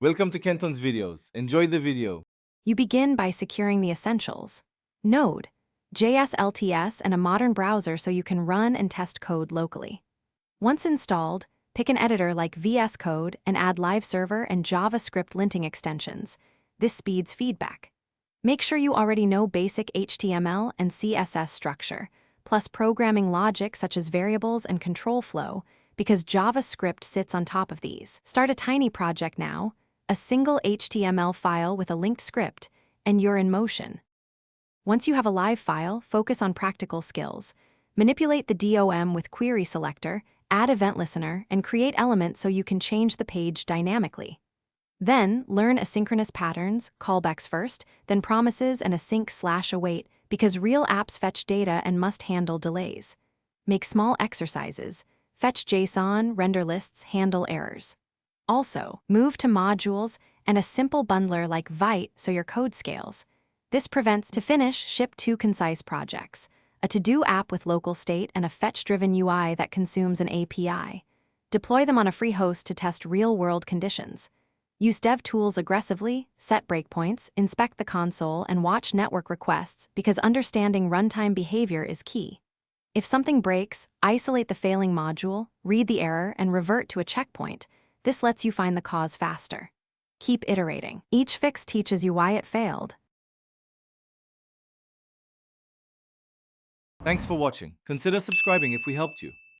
Welcome to Kenton's videos. Enjoy the video. You begin by securing the essentials: Node, JS LTS, and a modern browser so you can run and test code locally. Once installed, pick an editor like VS Code and add live server and JavaScript linting extensions. This speeds feedback. Make sure you already know basic HTML and CSS structure, plus programming logic such as variables and control flow, because JavaScript sits on top of these. Start a tiny project now, a single HTML file with a linked script, and you're in motion. Once you have a live file, focus on practical skills. Manipulate the DOM with Query Selector, add Event Listener, and create elements so you can change the page dynamically. Then, learn asynchronous patterns, callbacks first, then promises and async/await, because real apps fetch data and must handle delays. Make small exercises. Fetch JSON, render lists, handle errors. Also, move to modules and a simple bundler like Vite so your code scales. This prevents to finish ship two concise projects: a to-do app with local state and a fetch-driven UI that consumes an API. Deploy them on a free host to test real-world conditions. Use dev tools aggressively, set breakpoints, inspect the console, and watch network requests because understanding runtime behavior is key. If something breaks, isolate the failing module, read the error, and revert to a checkpoint. This lets you find the cause faster. Keep iterating. Each fix teaches you why it failed. Thanks for watching. Consider subscribing if we helped you.